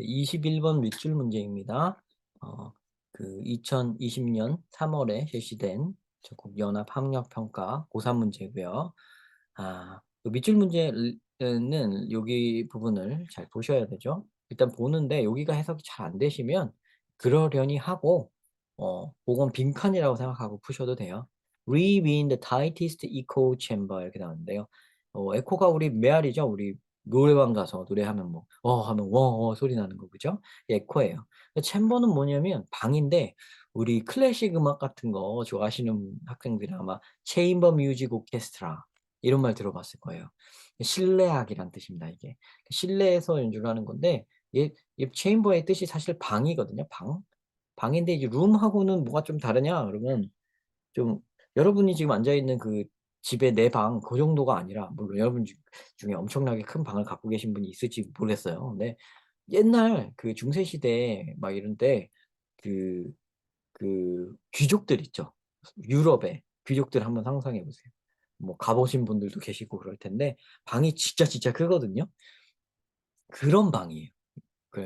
21번 밑줄 문제입니다. 어, 그 2020년 3월에 실시된 전국 연합 학력 평가 고3 문제고요. 그 밑줄 문제는 여기 부분을 잘 보셔야 되죠. 일단 보는데 여기가 해석이 잘 안 되시면 그러려니 하고 그건 빈칸이라고 생각하고 푸셔도 돼요. Breathe in the tightest echo chamber 이렇게 나오는데요. 에코가 우리 메아리죠. 우리 노래방 가서 노래하면 뭐 하면 소리 나는 거 그죠? 에코예요. 챔버는 뭐냐면 방인데 우리 클래식 음악 같은 거 좋아하시는 학생들은 아마 체인버 뮤직 오케스트라 이런 말 들어봤을 거예요. 실내악이란 뜻입니다, 이게. 실내에서 연주를 하는 건데 이 체인버의 뜻이 사실 방이거든요, 방. 방인데 이제 룸하고는 뭐가 좀 다르냐 그러면 좀 여러분이 지금 앉아 있는 그 집의 내 방 그 정도가 아니라 물론 여러분 중에 엄청나게 큰 방을 갖고 계신 분이 있을지 모르겠어요. 근데 옛날 그 중세 시대 막 이런 때 그 귀족들 있죠. 유럽의 귀족들 한번 상상해 보세요. 뭐 가 보신 분들도 계시고 그럴 텐데 방이 진짜 크거든요. 그런 방이에요.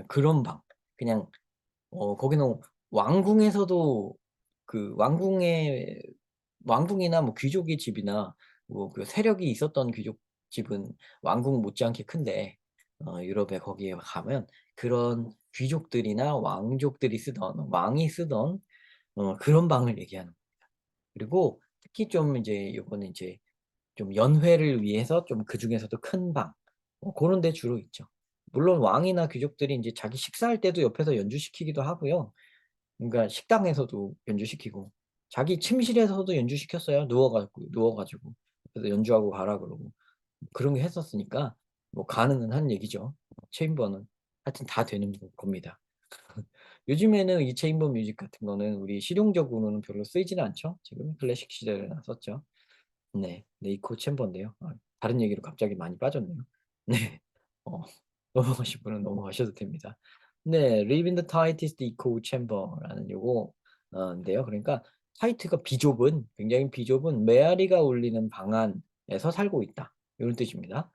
그런 방. 그냥 거기는 왕궁에서도 그 왕궁이나 뭐 귀족의 집이나 뭐 그 세력이 있었던 귀족 집은 왕궁 못지않게 큰데 유럽에 거기에 가면 그런 귀족들이나 왕족들이 쓰던 왕이 쓰던 그런 방을 얘기하는 겁니다. 그리고 특히 좀 이제 요거는 이제 좀 연회를 위해서 좀 그중에서도 큰 방 고런 데 주로 있죠. 물론 왕이나 귀족들이 인제 자기 식사할 때도 옆에서 연주시키기도 하고요. 그러니까 식당에서도 연주시키고 자기 침실에서도 연주시켰어요. 누워 가지고. 그래서 연주하고 가라 그러고. 그런 게 했었으니까 뭐 가능은 한 얘기죠. 체인버는 하여튼 다 되는 겁니다. 요즘에는 이 체인버 뮤직 같은 거는 우리 실용적으로는 별로 쓰이지는 않죠. 지금 클래식 시대에나 썼죠. 네. 네이코 챔버인데요. 다른 얘기로 갑자기 많이 빠졌네요. 네. 어 넘어가실 분은 넘어가셔도 됩니다. 네. Live in the tightest echo chamber라는 요거 인데요. 그러니까 타이트가 비좁은 굉장히 비좁은 메아리가 울리는 방안에서 살고 있다. 요런 뜻입니다.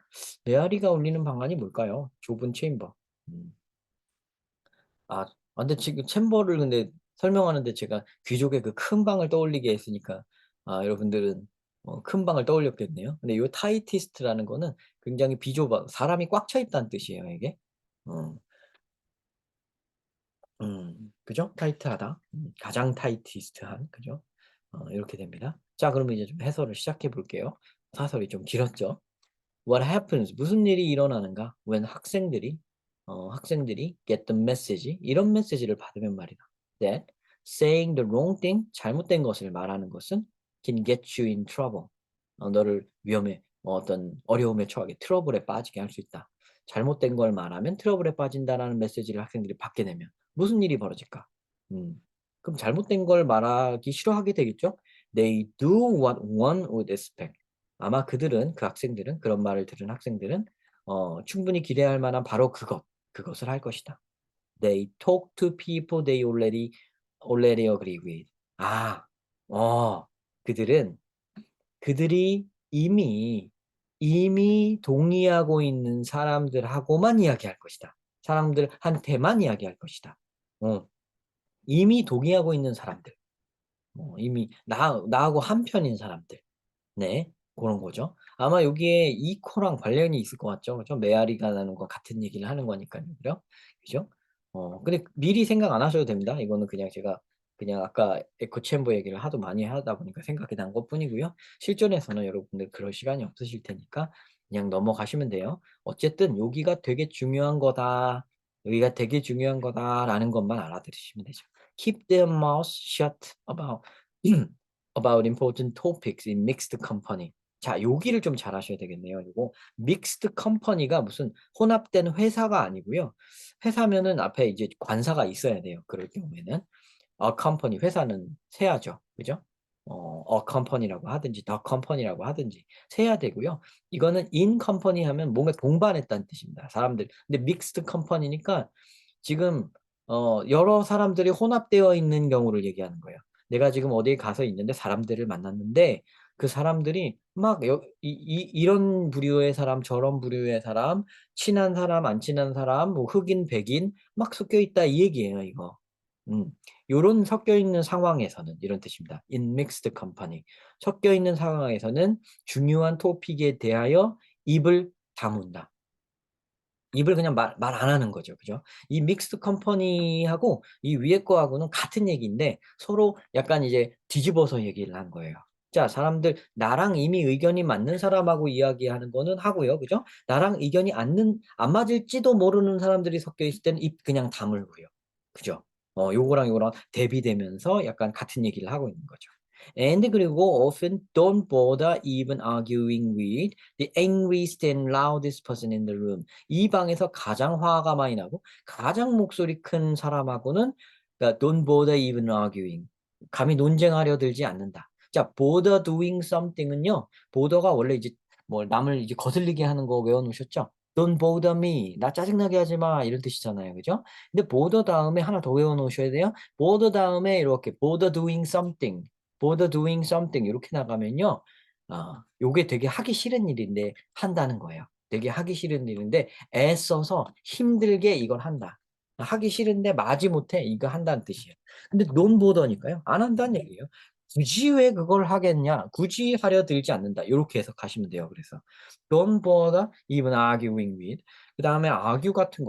메아리가 울리는 방안이 뭘까요? 좁은 체인버. 음. 근데 지금 챔버를 근데 설명하는데 제가 귀족의 그 큰 방을 떠올리게 했으니까 여러분들은 큰 방을 떠올렸겠네요. 근데 요 타이티스트라는 거는 굉장히 비좁아 사람이 꽉 차 있다는 뜻이에요, 이게. 어 그죠? 타이트하다. 가장 타이티스트한 그죠? 요렇게 됩니다. 자 그러면 이제 좀 해설을 시작해 볼게요. 사설이 좀 길었죠. What happens 무슨 일이 일어나는가? when 학생들이 get the message 이런 메시지를 받으면 말이다. That saying the wrong thing 잘못된 것을 말하는 것은 can get you in trouble. 너를 위험에 어떤 어려움에 처하게 트러블에 빠지게 할 수 있다. 잘못된 걸 말하면 트러블에 빠진다라는 메시지를 학생들이 받게 되면 무슨 일이 벌어질까? 음. 그럼 잘못된 걸 말하기 싫어하게 되겠죠? They do what one would expect. 아마 그 학생들은 그런 말을 들은 학생들은 충분히 기대할 만한 바로 그것을 할 것이다. They talk to people they already agree with. 아. 어. 그들은 그들이 이미 동의하고 있는 사람들하고만 이야기할 것이다. 사람들한테만 이야기할 것이다. 어. 이미 동의하고 있는 사람들. 이미 나하고 한 편인 사람들. 네. 고런 거죠. 아마 여기에 이코랑 관련이 있을 것 같죠. 그죠? 메아리가 나는 거 같은 얘기를 하는 거니깐요. 그죠? 그죠? 근데 미리 생각 안 하셔도 됩니다. 이거는 그냥 제가 그냥 아까 에코 챔버 얘기를 하도 많이 하다 보니까 생각이 난 것뿐이고요. 실전에서는 여러분들 그럴 시간이 없으실 테니까 그냥 넘어가시면 돼요. 어쨌든 여기가 되게 중요한 거다. 여기가 되게 중요한 거다라는 것만 알아들으시면 되죠. Keep their mouths shut about important topics in mixed company. 자, 여기를 좀 잘 아셔야 되겠네요. 요거 mixed company가 무슨 혼합된 회사가 아니고요. 회사면은 앞에 이제 관사가 있어야 돼요. 그럴 경우에는. a company 회사는 세야죠. 그죠? a company라고 하든지 the company라고 하든지 세야 되고요. 이거는 in company 하면 뭔가 동반했다는 뜻입니다. 사람들. 근데 mixed company니까 지금 여러 사람들이 혼합되어 있는 경우를 얘기하는 거예요. 내가 지금 어디에 가서 있는데 사람들을 만났는데 그 사람들이 막 이런 부류의 사람, 저런 부류의 사람, 친한 사람, 안 친한 사람, 뭐 흑인, 백인 막 섞여 있다 이 얘기예요, 이거. 요런 섞여 있는 상황에서는 이런 뜻입니다. In mixed company. 섞여 있는 상황에서는 중요한 토픽에 대하여 입을 다문다. 입을 그냥 말 안 하는 거죠. 그죠? 이 믹스드 컴퍼니하고 이 위에 거하고는 같은 얘기인데 서로 약간 이제 뒤집어서 얘기를 한 거예요. 자, 사람들 나랑 이미 의견이 맞는 사람하고 이야기하는 거는 하고요. 그죠? 나랑 의견이 안 맞을지도 모르는 사람들이 섞여 있을 때는 입 그냥 다물고요. 그죠? 요거랑 요거랑 대비되면서 약간 같은 얘기를 하고 있는 거죠. And 그리고 often don't bother even arguing with the angriest and loudest person in the room. 이 방에서 가장 화가 많이 나고 가장 목소리 큰 사람하고는 그러니까 don't bother even arguing. 감히 논쟁하려 들지 않는다. 자, bother doing something은요. bother가 원래 이제 뭐 남을 이제 거슬리게 하는 거 외워놓으셨죠? Don't bother me. 나 짜증나게 하지 마. 이런 뜻이잖아요. 그죠? 근데 bother 다음에 하나 더 외워놓으셔야 돼요. bother 다음에 이렇게 bother doing something. bother doing something 이렇게 나가면요. 요게 되게 하기 싫은 일인데 한다는 거예요. 되게 하기 싫은 일인데 애써서 힘들게 이걸 한다. 하기 싫은데 마지못해 이거 한다는 뜻이에요. 근데 논보더니까요. 안 한다는 얘기예요. 굳이 왜 그걸 하겠냐? 굳이 하려 들지 않는다. 이렇게 해석하시면 돼요. 그래서 don't bother even arguing with. 그 다음에 argue 같은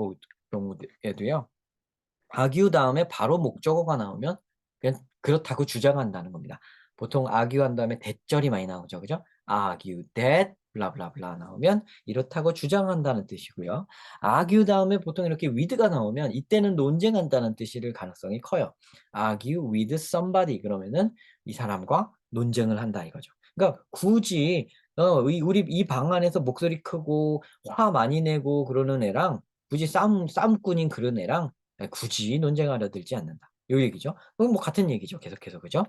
경우에도요. argue 다음에 바로 목적어가 나오면 그냥 그렇다고 주장한다는 겁니다. 보통 argue 한 다음에 대절이 많이 나오죠. 그죠? argue that 블라블라블라 나오면 이렇다고 주장한다는 뜻이고요. argue 다음에 보통 이렇게 with가 나오면 이때는 논쟁한다는 뜻일 가능성이 커요. argue with somebody 그러면은 이 사람과 논쟁을 한다 이거죠. 그러니까 굳이 우리 이 방 안에서 목소리 크고 화 많이 내고 그러는 애랑 굳이 싸움꾼인 그런 애랑 굳이 논쟁하려 들지 않는다. 요 얘기죠. 그건 뭐 같은 얘기죠. 계속해서 그죠?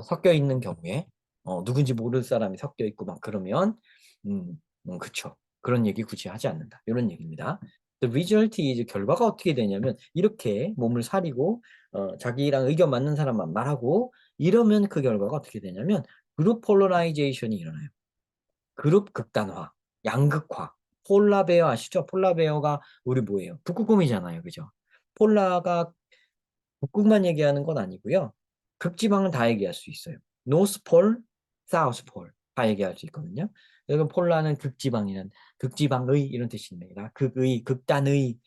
섞여 있는 경우에 누군지 모르는 사람이 섞여 있고 막 그러면 그쵸. 그런 얘기 굳이 하지 않는다. 이런 얘기입니다. The result is 결과가 어떻게 되냐면 이렇게 몸을 사리고 자기랑 의견 맞는 사람만 말하고 이러면 그 결과가 어떻게 되냐면 그룹 폴러라이제이션이 일어나요. 그룹 극단화, 양극화. 폴라베어 아시죠? 폴라베어가 우리 뭐예요? 북극곰이잖아요. 그죠? 폴라가 북극만 얘기하는 건 아니고요. 극지방은 다 얘기할 수 있어요. 노스폴, 사우스폴 다 얘기할 수 있거든요. 여기 폴라는 극지방의 이런 뜻입니다. 극의, 극단의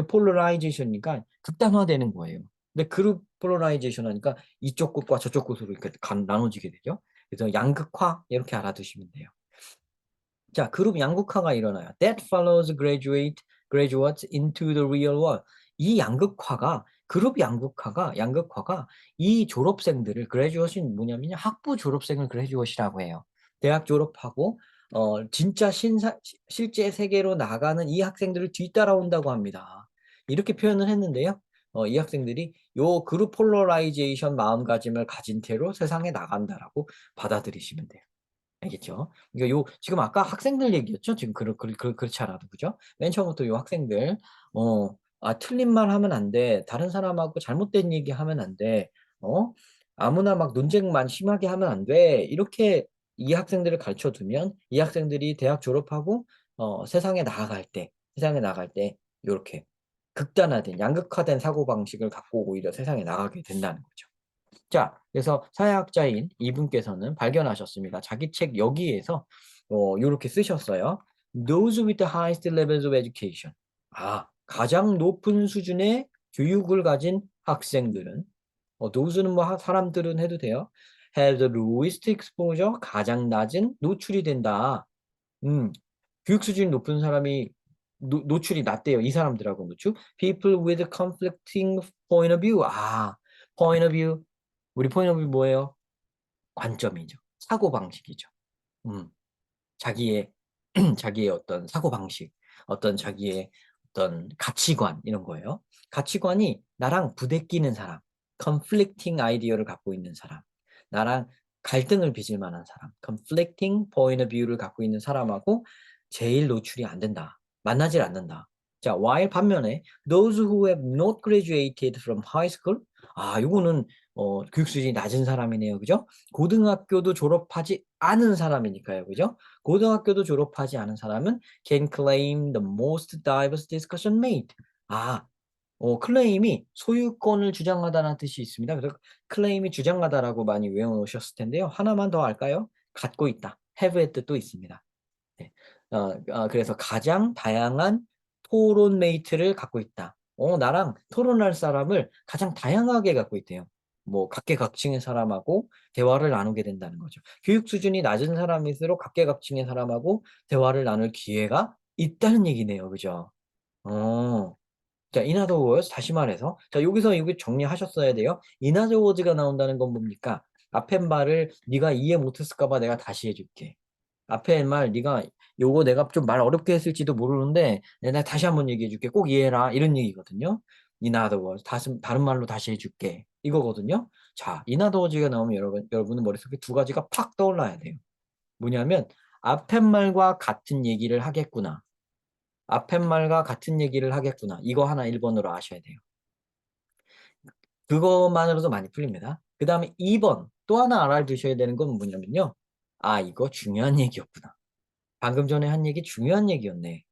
폴러라이제이션이니까 극단화되는 거예요. 근데 그룹 폴러라이제이션 하니까 이쪽 끝과 저쪽 끝으로 이렇게 나눠지게 되죠. 그래서 양극화 이렇게 알아두시면 돼요. 자, 그룹 양극화가 일어나요. That follows graduates into the real world. 이 양극화가 그룹 양극화가 이 졸업생들을 graduate이 뭐냐면요. 학부 졸업생을 graduate이라고 해요. 대학 졸업하고 진짜 실제 세계로 나가는 이 학생들을 뒤따라온다고 합니다. 이렇게 표현을 했는데요. 이 학생들이 요 그룹 폴러라이제이션 마음가짐을 가진 채로 세상에 나간다라고 받아들이시면 돼요. 알겠죠? 그러니까 지금 아까 학생들 얘기였죠? 지금 그렇지 않아도, 그죠? 맨 처음부터 요 학생들, 틀린 말 하면 안 돼. 다른 사람하고 잘못된 얘기 하면 안 돼. 아무나 막 논쟁만 심하게 하면 안 돼. 이렇게 이 학생들을 가르쳐 두면 이 학생들이 대학 졸업하고, 세상에 나갈 때, 요렇게 극단화된, 양극화된 사고방식을 갖고 오히려 세상에 나가게 된다는 거죠. 자, 그래서 사회학자인 이분께서는 발견하셨습니다. 자기 책 여기에서 이렇게 쓰셨어요. Those with the highest levels of education. 가장 높은 수준의 교육을 가진 학생들은 those는 뭐 사람들은 해도 돼요. Have the lowest exposure. 가장 낮은 노출이 된다. 음, 교육 수준이 높은 사람이 노출이 낮대요. 이 사람들하고 노출. People with conflicting point of view. point of view. 우리 point of view 뭐예요? 관점이죠. 사고방식이죠. 음, 자기의, 자기의 어떤 사고방식, 어떤 자기의 어떤 가치관, 이런 거예요. 가치관이 나랑 부대끼는 사람, conflicting 아이디어를 갖고 있는 사람, 나랑 갈등을 빚을 만한 사람, conflicting point of view를 갖고 있는 사람하고 제일 노출이 안 된다. 만나질 않는다. 자, while 반면에 those who have not graduated from high school, 요거는 교육 수준이 낮은 사람이네요. 그죠? 고등학교도 졸업하지 않은 사람이니까요. 그죠? 고등학교도 졸업하지 않은 사람은 can claim the most diverse discussion made. 아, 클레임이 소유권을 주장하다는 뜻이 있습니다. 그래서 클레임이 주장하다라고 많이 외워놓으셨을 텐데요. 하나만 더 할까요? 갖고 있다. have의 뜻도 있습니다. 네. 그래서 가장 다양한 토론 메이트를 갖고 있다. 나랑 토론할 사람을 가장 다양하게 갖고 있대요. 뭐 각계각층의 사람하고 대화를 나누게 된다는 거죠. 교육 수준이 낮은 사람일수록 각계각층의 사람하고 대화를 나눌 기회가 있다는 얘기네요. 그죠? 어. 자, in other words, 다시 말해서, 자, 여기서 여기 정리하셨어야 돼요. in other words가 나온다는 건 뭡니까? 앞에 말을 네가 이해 못했을까 봐 내가 다시 해줄게. 앞에 말 네가 요거 내가 좀 말 어렵게 했을지도 모르는데 내가 다시 한번 얘기해 줄게. 꼭 이해해라. 이런 얘기거든요. in other words. 다른 말로 다시 해줄게. 이거거든요. 자, in other words가 나오면 여러분은 머릿속에 두 가지가 팍 떠올라야 돼요. 뭐냐면 앞에 말과 같은 얘기를 하겠구나. 앞에 말과 같은 얘기를 하겠구나. 이거 하나 1번으로 아셔야 돼요. 그것만으로도 많이 풀립니다. 그 다음에 2번 또 하나 알아두셔야 되는 건 뭐냐면요. 아, 이거 중요한 얘기였구나. 방금 전에 한 얘기 중요한 얘기였네.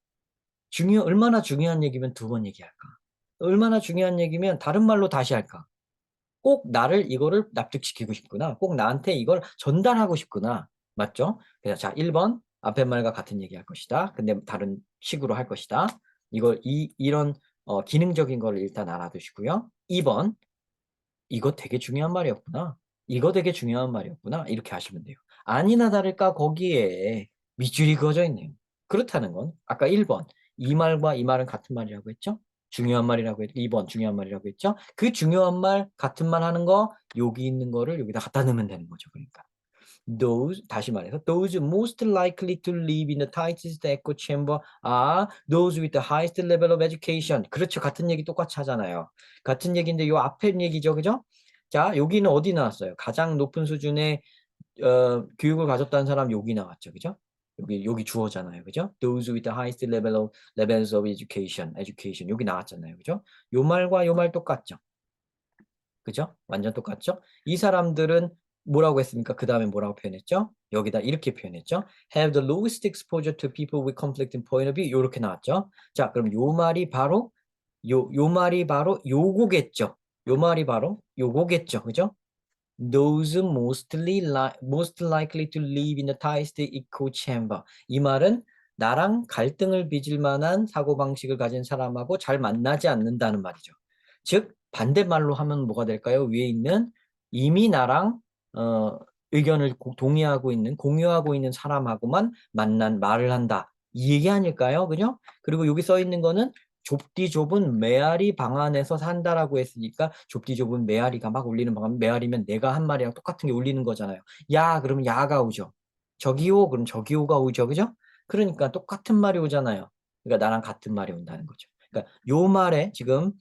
얼마나 중요한 얘기면 두 번 얘기할까? 얼마나 중요한 얘기면 다른 말로 다시 할까? 꼭 나를 이거를 납득시키고 싶구나. 꼭 나한테 이걸 전달하고 싶구나. 맞죠? 그래서 자, 1번 앞에 말과 같은 얘기 할 것이다. 근데 다른 식으로 할 것이다. 이런 기능적인 걸 일단 알아두시고요. 2번 이거 되게 중요한 말이었구나. 이거 되게 중요한 말이었구나. 이렇게 하시면 돼요. 아니나 다를까 거기에 밑줄이 그어져 있네요. 그렇다는 건 아까 1번 이 말과 이 말은 같은 말이라고 했죠? 중요한 말이라고 했죠? 2번 중요한 말이라고 했죠? 그 중요한 말 같은 말 하는 거 여기 있는 거를 여기다 갖다 넣으면 되는 거죠. 그러니까 다시 말해서 those most likely to live in the tightest echo chamber are those with the highest level of education. 그렇죠. 같은 얘기 똑같이 하잖아요. 같은 얘기인데 요 앞에 얘기죠. 그죠? 자, 여기는 어디 나왔어요? 가장 높은 수준의 교육을 가졌다는 사람 여기 나왔죠. 그죠? 여기 주어잖아요. 그죠? Those with the highest levels of education. 여기 나왔잖아요. 그죠? 요 말과 요 말 똑같죠. 그죠? 완전 똑같죠? 이 사람들은 뭐라고 했습니까? 그 다음에 뭐라고 표현했죠? 여기다 이렇게 표현했죠? Have the lowest exposure to people with conflicting point of view. 이렇게 나왔죠? 자, 그럼 요 말이 바로 요 말이 바로 요거겠죠? 요 말이 바로 요거겠죠? 그죠? Those most likely to live in the tightest echo chamber. 이 말은 나랑 갈등을 빚을 만한 사고방식을 가진 사람하고 잘 만나지 않는다는 말이죠. 즉 반대말로 하면 뭐가 될까요? 위에 있는 이미 나랑 의견을 동의하고 있는 공유하고 있는 사람하고만 말을 한다. 이 얘기 아닐까요? 그죠? 그리고 여기 써 있는 거는 좁디 좁은 메아리 방 안에서 산다라고 했으니까 좁디 좁은 메아리가 막 울리는 방 안, 메아리면 내가 한 말이랑 똑같은 게 울리는 거잖아요. 야, 그러면 야가 오죠. 저기요, 그럼 저기요가 오죠. 그죠? 그러니까 똑같은 말이 오잖아요. 그러니까 나랑 같은 말이 온다는 거죠. 그러니까 요 말에 지금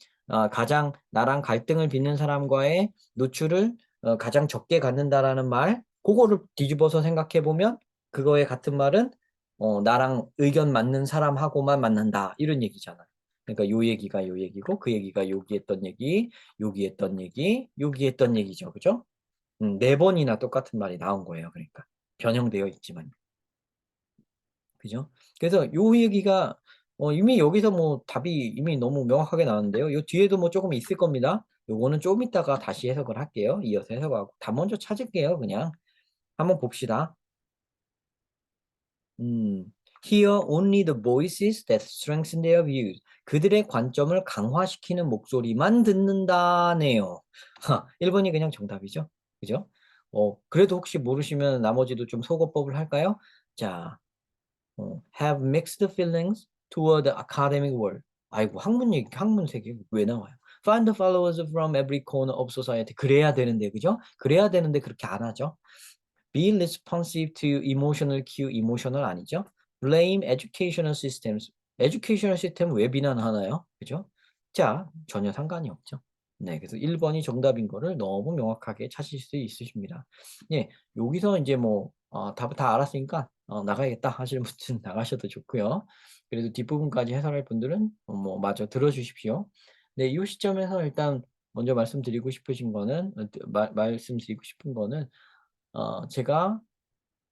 가장 나랑 갈등을 빚는 사람과의 노출을 가장 적게 갖는다라는 말, 그거를 뒤집어서 생각해 보면 그거의 같은 말은 나랑 의견 맞는 사람하고만 만난다 이런 얘기잖아요. 그러니까 요 얘기가 요 얘기고 그 얘기가 여기 했던 얘기, 여기 했던 얘기, 여기 했던 얘기죠. 그죠? 네 번이나 똑같은 말이 나온 거예요. 그러니까 변형되어 있지만. 그죠? 그래서 요 얘기가 이미 여기서 뭐 답이 이미 너무 명확하게 나왔는데요. 요 뒤에도 뭐 조금 있을 겁니다. 요거는 좀 이따가 다시 해석을 할게요. 이어서 해석하고. 다 먼저 찾을게요. 그냥. 한번 봅시다. Hear only the voices that strengthen their views. 그들의 관점을 강화시키는 목소리만 듣는다네요. 1번이 그냥 정답이죠. 그죠? 그래도 혹시 모르시면 나머지도 좀 속어법을 할까요? 자, have mixed feelings toward the academic world. 아이고, 학문 세계 왜 나와요? Find the followers from every corner of society. 그래야 되는데, 그죠? 그래야 되는데 그렇게 안 하죠. Be responsive to emotional cue. emotional 아니죠? Blame educational systems. educational system 왜 비난하나요? 그죠? 자, 전혀 상관이 없죠. 네, 그래서 1번이 정답인 거를 너무 명확하게 찾으실 수 있으십니다. 예, 여기서 이제 뭐 답을 다 알았으니까 나가야겠다 하시는 분들은 나가셔도 좋고요. 그래도 뒷부분까지 해설할 분들은 뭐 마저 들어주십시오. 네, 이 시점에서 일단 먼저 말씀드리고 싶으신 거는 말씀드리고 싶은 거는 제가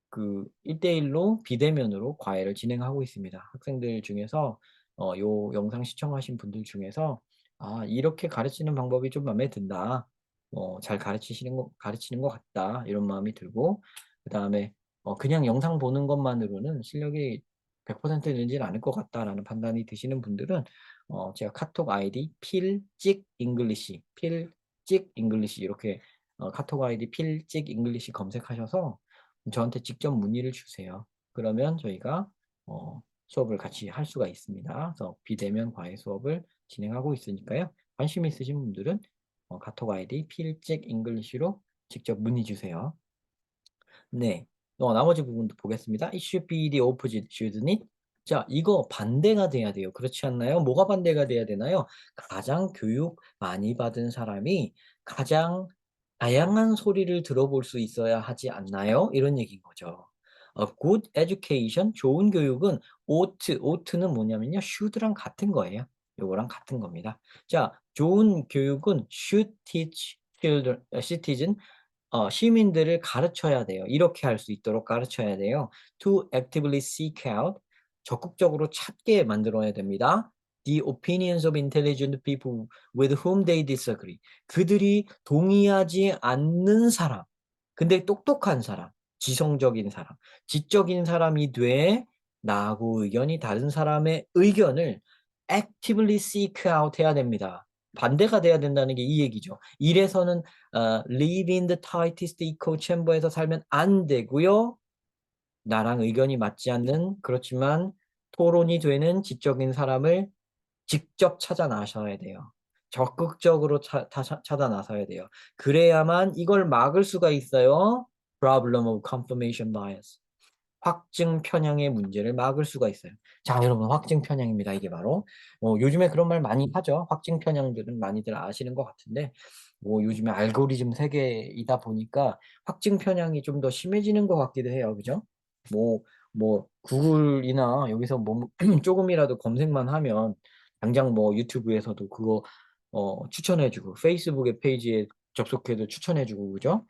그 1대1로 비대면으로 과외를 진행하고 있습니다. 학생들 중에서 요 영상 시청하신 분들 중에서 '아 이렇게 가르치는 방법이 좀 마음에 든다. 잘 가르치는 것 같다.' 이런 마음이 들고 그다음에 그냥 영상 보는 것만으로는 '실력이 100% 늘지는 않을 것 같다.'라는 판단이 드시는 분들은 제가 카톡 아이디 필찍 잉글리시, 필찍 잉글리시 이렇게 카톡 아이디 필찍 잉글리시 검색하셔서 저한테 직접 문의를 주세요. 그러면 저희가 수업을 같이 할 수가 있습니다. 그래서 비대면 과외 수업을 진행하고 있으니까요. 관심 있으신 분들은 카톡 아이디 필잭 잉글리시로 직접 문의 주세요. 네. 나머지 부분도 보겠습니다. It should be the opposite, shouldn't it? 자, 이거 반대가 돼야 돼요. 그렇지 않나요? 뭐가 반대가 돼야 되나요? 가장 교육 많이 받은 사람이 가장 다양한 소리를 들어볼 수 있어야 하지 않나요? 이런 얘기인 거죠. good education, 좋은 교육은 ought, 는 뭐냐면요. should랑 같은 거예요. 요거랑 같은 겁니다. 자, 좋은 교육은 should teach citizen, 시민들을 가르쳐야 돼요. 이렇게 할 수 있도록 가르쳐야 돼요. To actively seek out, 적극적으로 찾게 만들어야 됩니다. The opinions of intelligent people with whom they disagree. 그들이 동의하지 않는 사람, 근데 똑똑한 사람, 지성적인 사람, 지적인 사람이 돼 나하고 의견이 다른 사람의 의견을 actively seek out 해야 됩니다. 반대가 돼야 된다는 게 이 얘기죠. 이래서는 live in the tightest echo chamber에서 살면 안 되고요. 나랑 의견이 맞지 않는 그렇지만 토론이 되는 지적인 사람을 직접 찾아 나서야 돼요. 적극적으로 찾아 나서야 돼요. 그래야만 이걸 막을 수가 있어요. Problem of confirmation bias. 확증 편향의 문제를 막을 수가 있어요. 자, 여러분 확증 편향입니다. 이게 바로 요즘에 그런 말 많이 하죠. 확증 편향들은 많이들 아시는 것 같은데 요즘에 알고리즘 세계이다 보니까 확증 편향이 좀 더 심해지는 것 같기도 해요. 그죠? 뭐 구글이나 여기서 뭐 조금이라도 검색만 하면 당장 뭐 유튜브에서도 그거 추천해 주고 페이스북의 페이지에 접속해도 추천해 주고 그죠?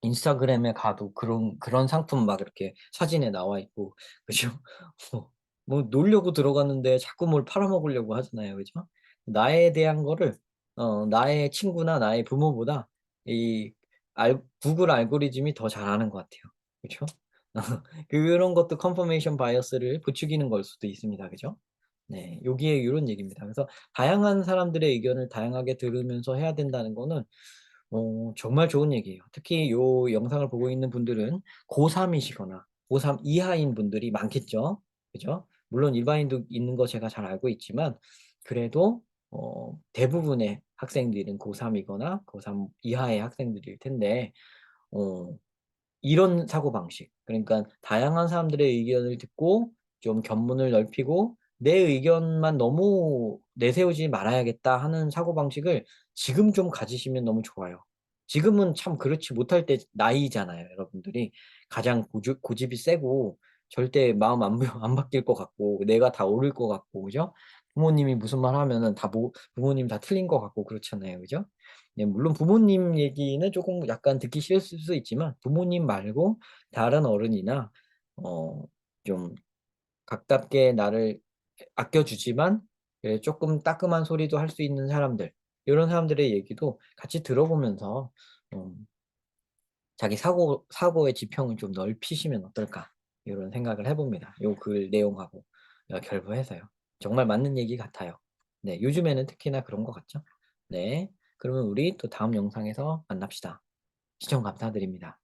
인스타그램에 가도 그런 상품 막 이렇게 사진에 나와 있고 그죠? 뭐 놀려고 들어갔는데 자꾸 뭘 팔아먹으려고 하잖아요. 그죠? 나에 대한 거를 나의 친구나 나의 부모보다 이 구글 알고리즘이 더 잘 아는 것 같아요. 그죠? 그런 것도 confirmation bias를 부추기는 걸 수도 있습니다. 그죠? 네. 여기에 요런 얘기입니다. 그래서 다양한 사람들의 의견을 다양하게 들으면서 해야 된다는 거는 정말 좋은 얘기예요. 특히 요 영상을 보고 있는 분들은 고3 이시거나 고3 이하인 분들이 많겠죠. 그죠? 물론 일반인도 있는 거 제가 잘 알고 있지만 그래도 대부분의 학생들은 고3 이거나 고3 이하의 학생들일 텐데 어 이런 사고방식. 그러니까 다양한 사람들의 의견을 듣고 좀 견문을 넓히고 '내 의견만 너무 내세우지 말아야겠다.' 하는 사고방식을 지금 좀 가지시면 너무 좋아요. 지금은 참 그렇지 못할 때 나이잖아요, 여러분들이. 가장 고집이 세고 절대 마음 안 바뀔 것 같고 내가 다 옳을 것 같고 그죠? 부모님이 무슨 말 하면은 부모님 다 틀린 것 같고 그렇잖아요. 그죠? 네, 물론 부모님 얘기는 조금 약간 듣기 싫을 수 있지만 부모님 말고 다른 어른이나 어 좀 가깝게 나를 아껴주지만 쪼끔 따끔한 소리도 할 수 있는 사람들 요런 사람들의 얘기도 같이 들어보면서 좀 자기 사고의 지평을 좀 넓히시면 어떨까 요런 생각을 해 봅니다. 요 글 내용하고 결부해서요. 정말 맞는 얘기 같아요. 네, 요즘에는 특히나 그런 것 같죠? 네. 그러면 우리 또 다음 영상에서 만납시다. 시청 감사드립니다.